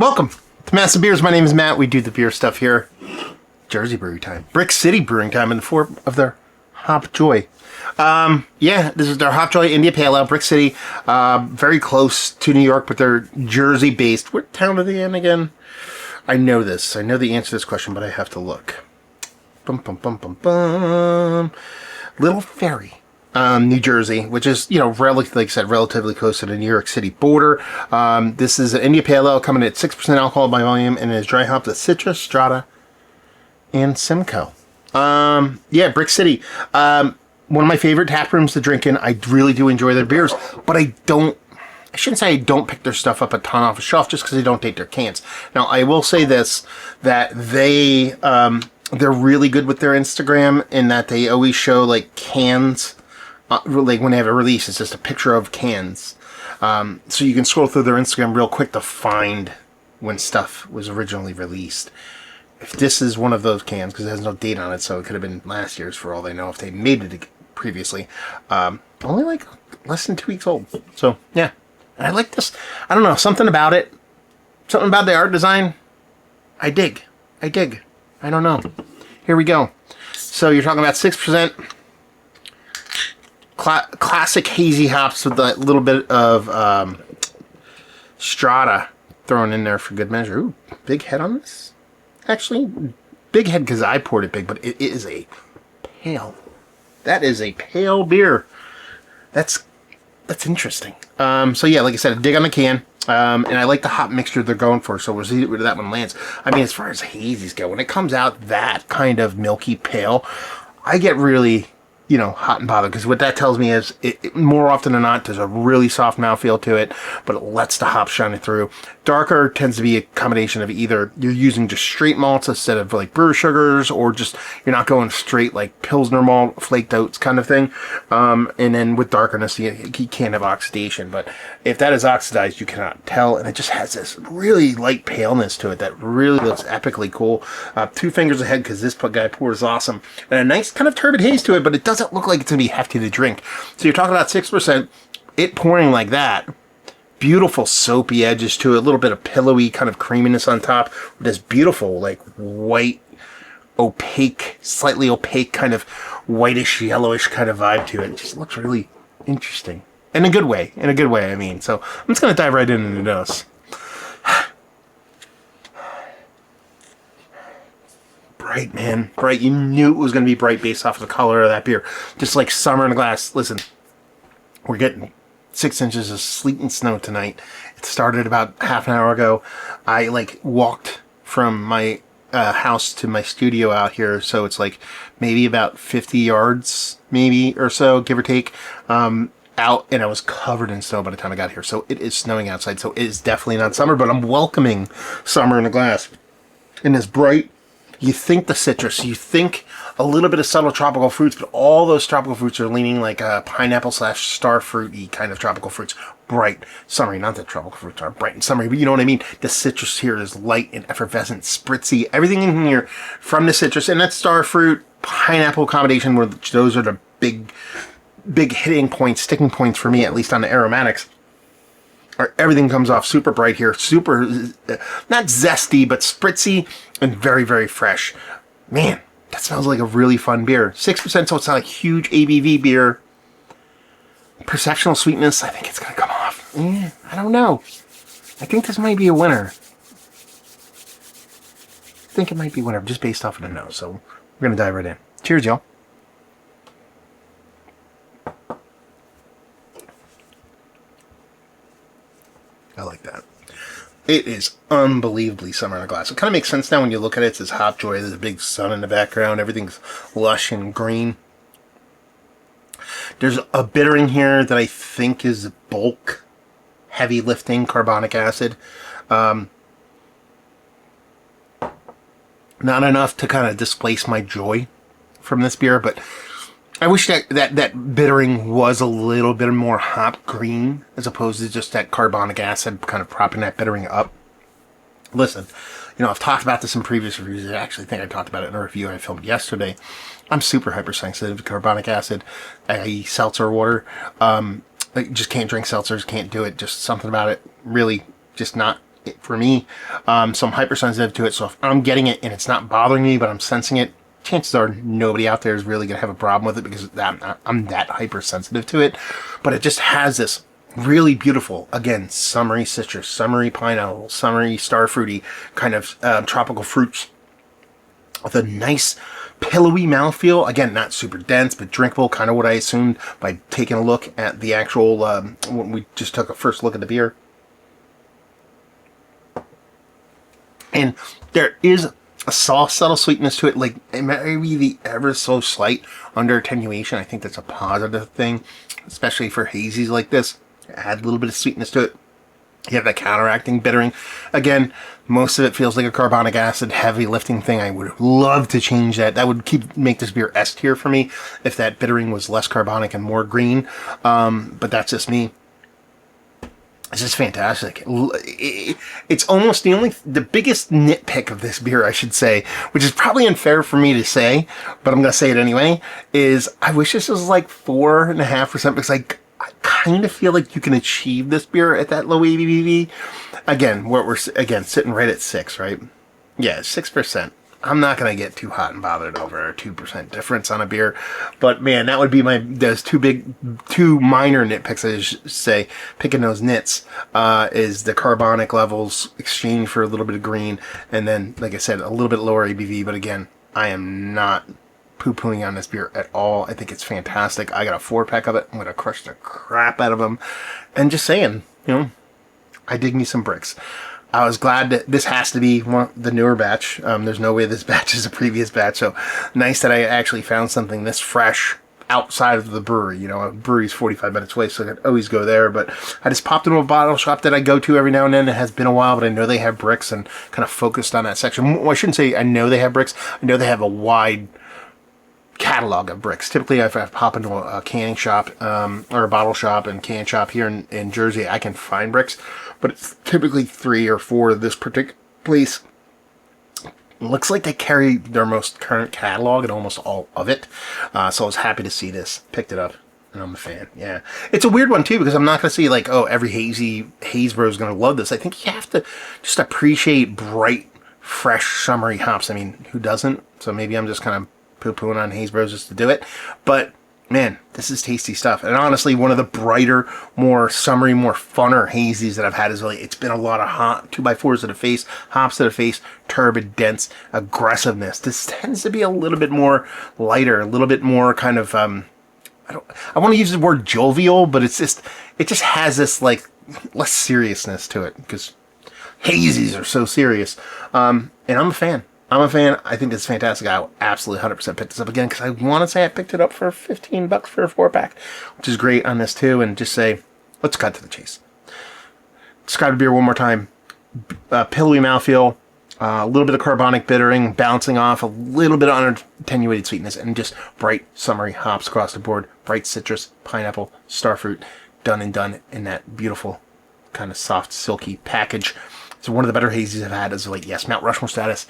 Welcome to Massive Beers. My name is Matt. We do the beer stuff here. Jersey Brewery time. Brix City Brewing time in the form of their Hop Joy. Yeah, this is their Hop Joy India Pale Ale, Brix City. Very close to New York, but they're Jersey based. What town are they in again? I know this. I know the answer to this question, but I have to look. Bum, bum, bum, bum, bum. Little Ferry. New Jersey, which is, like I said, relatively close to the New York City border. This is an India Pale Ale coming at 6% alcohol by volume, and it is dry hopped with Citrus, Strata, and Simcoe. Yeah, Brix City. One of my favorite tap rooms to drink in. I really do enjoy their beers, but I shouldn't say I don't pick their stuff up a ton off the shelf just because I don't take their cans. Now, I will say this, that they're really good with their Instagram in that they always show, like, cans. Like when they have a release, it's just a picture of cans. So you can scroll through their Instagram real quick to find when stuff was originally released. If this is one of those cans, because it has no date on it, so it could have been last year's for all they know if they made it previously. Only like less than 2 weeks old. So, yeah. And I like this. I don't know, something about it. Something about the art design. I dig. I don't know. Here we go. So you're talking about 6%. Classic hazy hops with that little bit of strata thrown in there for good measure. Ooh, big head on this. Actually, big head because I poured it big, but it is a pale. That is a pale beer. That's interesting. So yeah, like I said, a dig on the can. And I like the hop mixture they're going for, so we'll see where that one lands. I mean, as far as hazies go, when it comes out that kind of milky pale, I get really, hot and bothered, because what that tells me is it more often than not, there's a really soft mouthfeel to it, but it lets the hops shine it through. Darker tends to be a combination of either you're using just straight malts instead of like brewer sugars, or just you're not going straight like Pilsner malt, flaked oats kind of thing. And then with darkness, you can't have oxidation, but if that is oxidized, you cannot tell, and it just has this really light paleness to it that really looks epically cool. 2 fingers ahead, because this guy pours awesome, and a nice kind of turbid haze to it, but it doesn't look like it's going to be hefty to drink. So you're talking about 6%, it pouring like that. Beautiful soapy edges to it, a little bit of pillowy kind of creaminess on top, with this beautiful like white, opaque, slightly opaque kind of whitish, yellowish kind of vibe to it. It just looks really interesting. In a good way, I mean. So I'm just going to dive right into this. Bright, man. Bright. You knew it was going to be bright based off of the color of that beer. Just like summer in a glass. Listen, we're getting 6 inches of sleet and snow tonight. It started about half an hour ago. I walked from my house to my studio out here, so it's like maybe about 50 yards, maybe or so, give or take, out, and I was covered in snow by the time I got here. So it is snowing outside, so it is definitely not summer, but I'm welcoming summer in a glass. And this bright, you think the citrus, you think a little bit of subtle tropical fruits, but all those tropical fruits are leaning like a pineapple / starfruity kind of tropical fruits. Bright, summery, not that tropical fruits are bright and summery, but you know what I mean? The citrus here is light and effervescent, spritzy, everything in here from the citrus, and that starfruit pineapple combination, where those are the big hitting points, sticking points for me, at least on the aromatics. Everything comes off super bright here, super, not zesty, but spritzy and very, very fresh. Man, that smells like a really fun beer. 6%, so it's not a huge ABV beer. Perceptual sweetness, I think it's going to come off. I don't know. I think this might be a winner. I think it might be a winner, just based off of the nose. So we're going to dive right in. Cheers, y'all. I like that. It is unbelievably summer in a glass. It kind of makes sense now when you look at it. It says Hop Joy. There's a big sun in the background. Everything's lush and green. There's a bitter in here that I think is bulk, heavy lifting carbonic acid. Not enough to kind of displace my joy from this beer, but I wish that bittering was a little bit more hop green as opposed to just that carbonic acid kind of propping that bittering up. Listen, I've talked about this in previous reviews. I actually think I talked about it in a review I filmed yesterday. I'm super hypersensitive to carbonic acid, i.e. seltzer water. I just can't drink seltzers, can't do it. Just something about it really just not for me. So I'm hypersensitive to it. So if I'm getting it and it's not bothering me, but I'm sensing it, chances are nobody out there is really going to have a problem with it because I'm that hypersensitive to it. But it just has this really beautiful, again, summery citrus, summery pineapple, summery starfruity kind of tropical fruits with a nice pillowy mouthfeel. Again, not super dense, but drinkable, kind of what I assumed by taking a look at the actual, when we just took a first look at the beer. And there is a soft, subtle sweetness to it, like maybe the ever so slight under attenuation. I think that's a positive thing, especially for hazies like this. Add a little bit of sweetness to it. You have that counteracting bittering. Again, most of it feels like a carbonic acid heavy lifting thing. I would love to change that. That would make this beer S tier for me if that bittering was less carbonic and more green. But that's just me. It's just fantastic. It's almost the biggest nitpick of this beer, I should say, which is probably unfair for me to say, but I'm going to say it anyway, is I wish this was like 4.5% because I kind of feel like you can achieve this beer at that low ABV. Again, we're sitting right at 6, right? Yeah, 6%. I'm not going to get too hot and bothered over a 2% difference on a beer. But man, that would be those two minor nitpicks, I should say, picking those nits, is the carbonic levels exchange for a little bit of green. And then, like I said, a little bit lower ABV. But again, I am not poo-pooing on this beer at all. I think it's fantastic. I got a 4-pack of it. I'm going to crush the crap out of them. And just saying, I dig me some Brix. I was glad that this has to be the newer batch. There's no way this batch is a previous batch. So nice that I actually found something this fresh outside of the brewery. A brewery's 45 minutes away, so I could always go there. But I just popped into a bottle shop that I go to every now and then. It has been a while, but I know they have Brix and kind of focused on that section. Well, I shouldn't say I know they have Brix. I know they have a wide catalog of Brix. Typically, if I pop into a canning shop or a bottle shop and can shop here in Jersey, I can find Brix, but it's typically 3 or 4 of this particular place. Looks like they carry their most current catalog and almost all of it. So I was happy to see this. Picked it up, and I'm a fan. Yeah, it's a weird one too because I'm not going to say like, oh, every haze bro is going to love this. I think you have to just appreciate bright, fresh, summery hops. I mean, who doesn't? So maybe I'm just kind of poo-pooing on Haze Bros just to do it. But, man, this is tasty stuff. And honestly, one of the brighter, more summery, more funner hazies that I've had is really, it's been a lot of hot 2x4s to the face, hops to the face, turbid, dense aggressiveness. This tends to be a little bit more lighter, a little bit more kind of, I want to use the word jovial, but it just has this, like, less seriousness to it because hazies are so serious. And I'm a fan. I think it's fantastic. I will absolutely 100% pick this up again because I want to say I picked it up for $15 for a 4-pack, which is great on this too. And just say, let's cut to the chase. Describe the beer one more time. Pillowy mouthfeel, a little bit of carbonic bittering, bouncing off a little bit of attenuated sweetness, and just bright summery hops across the board. Bright citrus, pineapple, starfruit, done in that beautiful kind of soft, silky package. It's one of the better hazies I've had. Is like, yes, Mount Rushmore status.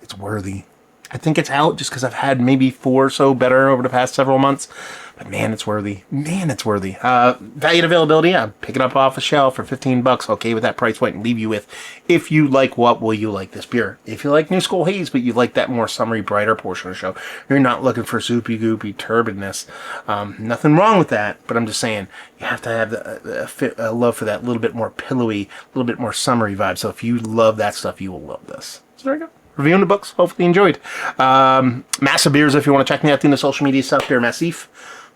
It's worthy. I think it's out just because I've had maybe 4 or so better over the past several months. But man, it's worthy. Value and availability, I'm picking up off a shelf for $15. Okay with that price point, and leave you with, if you like what, will you like this beer? If you like New School Haze, but you like that more summery, brighter portion of the show, you're not looking for soupy, goopy turbidness. Nothing wrong with that, but I'm just saying, you have to have a love for that little bit more pillowy, a little bit more summery vibe. So if you love that stuff, you will love this. So there you go. Reviewing the books. Hopefully you enjoyed. Massive Beers, if you want to check me out in the social media stuff. Beer Massif.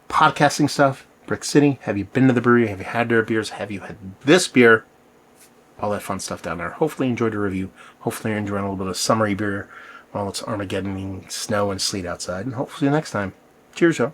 Podcasting stuff. Brix City. Have you been to the brewery? Have you had their beers? Have you had this beer? All that fun stuff down there. Hopefully you enjoyed the review. Hopefully you're enjoying a little bit of summery beer while it's Armageddoning snow and sleet outside. And hopefully next time. Cheers, y'all.